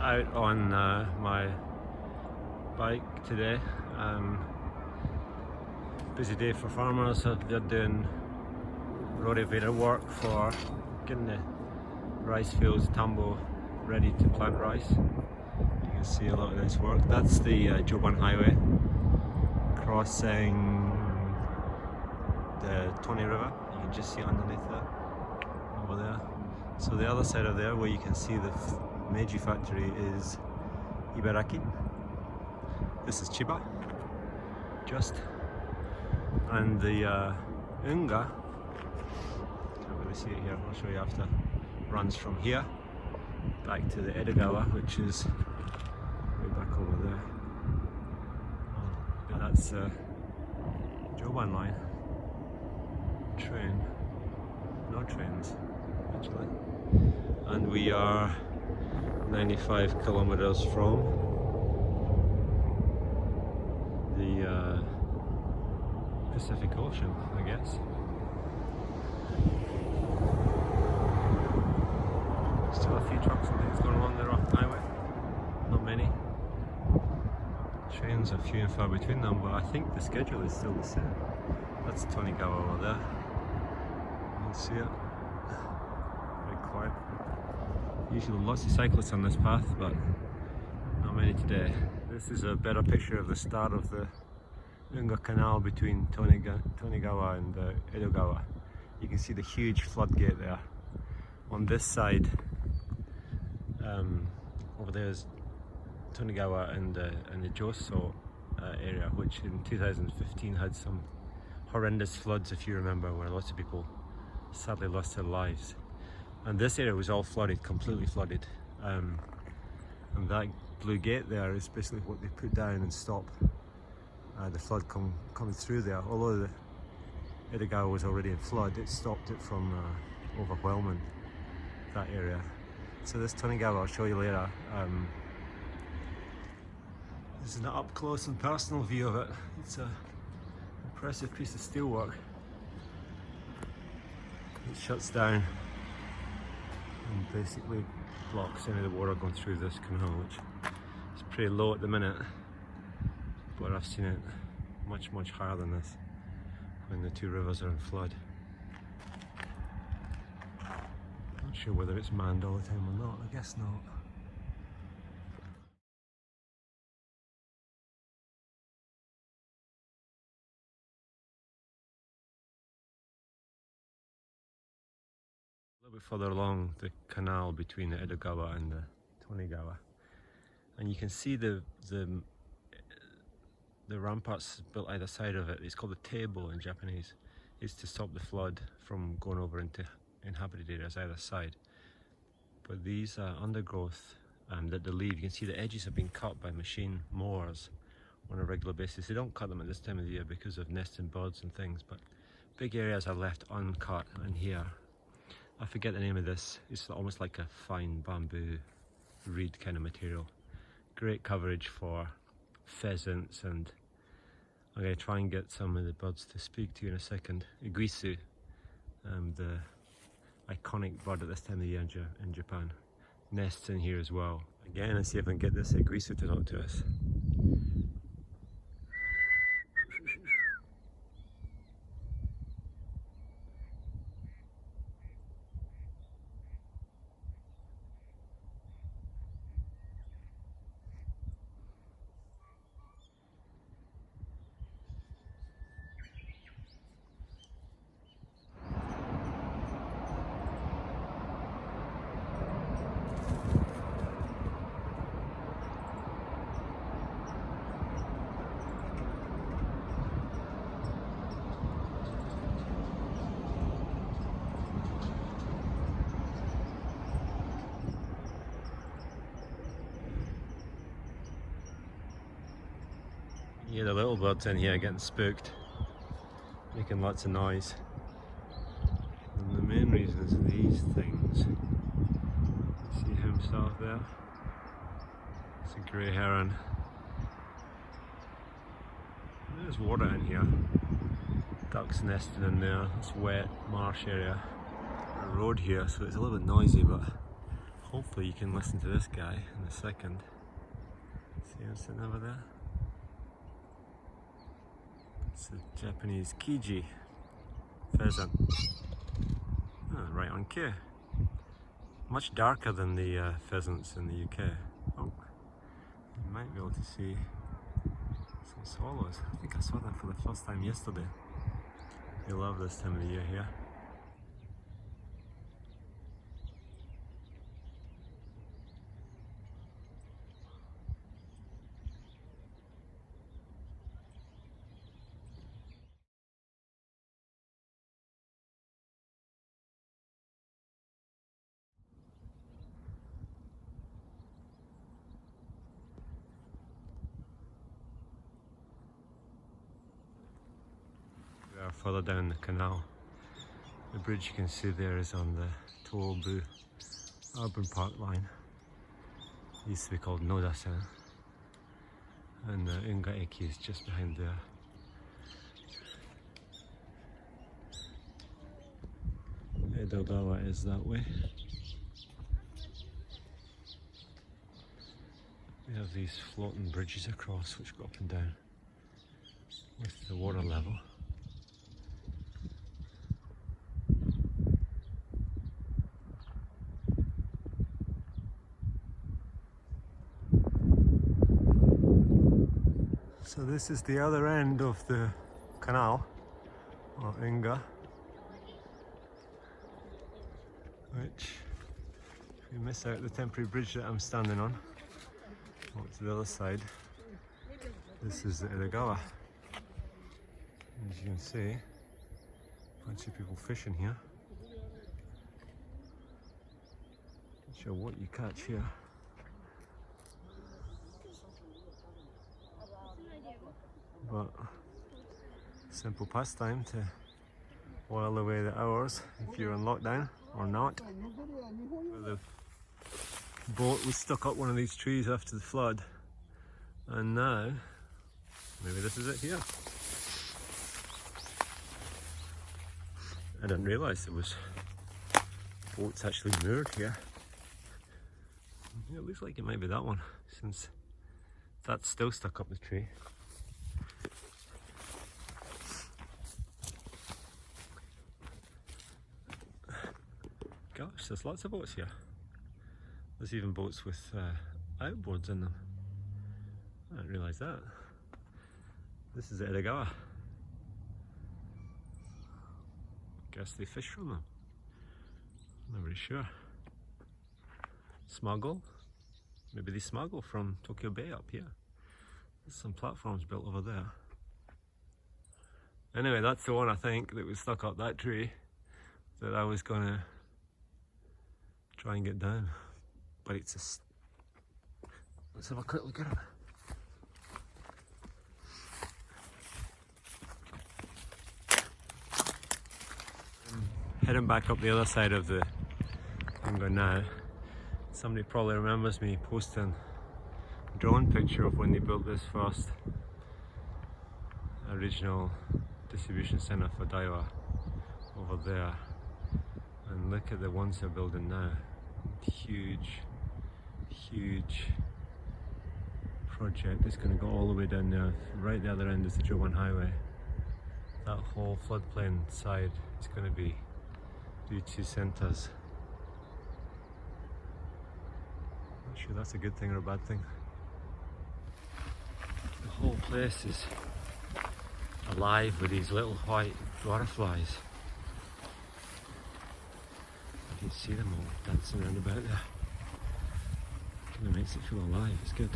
out on my bike today. Busy day for farmers. They're doing rotavator work for getting the rice fields tumble ready to plant rice. You can see a lot of this work. That's the Joban Highway crossing the Tone River. You can just see underneath that over there. So the other side of there, where you can see the Meiji factory, is Ibaraki. This is Chiba, just, and the Unga, can't really see it here, I'll show you after, runs from here back to the Edogawa, which is way back over there. And that's Joban line. Train, no trains actually. And we are 95 kilometers from the Pacific Ocean, I guess. Still a few trucks and things going along the highway, not many. Trains are few and far between them, but I think the schedule is still the same. That's Tonegawa over there. You can see it. Very quiet. Usually lots of cyclists on this path, but not many today. This is a better picture of the start of the Unga canal between Tonegawa and Edogawa. You can see the huge floodgate there. On this side, over there is Tonegawa and the Joso area, which in 2015 had some horrendous floods, if you remember, where lots of people sadly lost their lives. And this area was all flooded, completely flooded. And that blue gate there is basically what they put down and stop the flood coming through there. Although the Edogawa was already in flood, it stopped it from overwhelming that area. So this Tonegawa, I'll show you later. This is an up close and personal view of it. It's an impressive piece of steelwork. It shuts down and basically blocks any of the water going through this canal, which is pretty low at the minute, but I've seen it much higher than this when the two rivers are in flood. Not sure whether it's manned all the time or not. I guess not. A little bit further along the canal between the Edogawa and the Tonegawa, and you can see the ramparts built either side of it. It's called the table in Japanese. It's to stop the flood from going over into inhabited areas either side. But these undergrowth that they leave, you can see the edges have been cut by machine mowers on a regular basis. They don't cut them at this time of the year because of nesting birds and things, but big areas are left uncut. And here, I forget the name of this, it's almost like a fine bamboo reed kind of material. Great coverage for pheasants, and I'm going to try and get some of the birds to speak to you in a second. Iguisu, the iconic bird at this time of the year in Japan, nests in here as well. Again, let's see if I can get this iguisu to talk to us. Yeah, the little birds in here getting spooked, making lots of noise. And the main reason is these things. See himself there? It's a grey heron. There's water in here. Ducks nesting in there. It's wet marsh area. A road here, so it's a little bit noisy, but Hopefully you can listen to this guy in a second. See him sitting over there? It's a Japanese Kiji pheasant. Oh, right on cue. Much darker than the pheasants in the UK. Oh, you might be able to see some swallows. I think I saw them for the first time yesterday. They love this time of the year here. We are further down the canal. The bridge you can see there is on the Tobu urban park line. It used to be called Noda-sen. And the Unga Eki is just behind there. Edogawa is that way. We have these floating bridges across which go up and down with the water level. So this is the other end of the canal, or Unga, which, if you miss out the temporary bridge that I'm standing on, walk to the other side, this is the Edogawa. As you can see, a bunch of people fishing here. Not sure what you catch here. But simple pastime to while away the hours if you're on lockdown or not. The boat was stuck up one of these trees after the flood, and now maybe this is it here. I didn't realise there was boats actually moored here. It looks like it might be that one, since that's still stuck up the tree. Gosh, there's lots of boats here. There's even boats with outboards in them. I didn't realise that. This is the Edogawa. Guess they fish from them. I'm not really sure. Smuggle? Maybe they smuggle from Tokyo Bay up here. There's some platforms built over there. Anyway, that's the one I think that was stuck up that tree that I was gonna try and get down. But it's a... Let's have a quick look at it. Heading back up the other side of the Unga now. Somebody probably remembers me posting a drone picture of when they built this first original distribution centre for Daiwa over there. And look at the ones they're building now. Huge, huge project. It's going to go all the way down there. Right the other end is the Joban Highway. That whole floodplain side is going to be beauty centres. Not sure that's a good thing or a bad thing. The whole place is alive with these little white butterflies. You can see them all dancing around about there. Kind of makes it feel alive, it's good.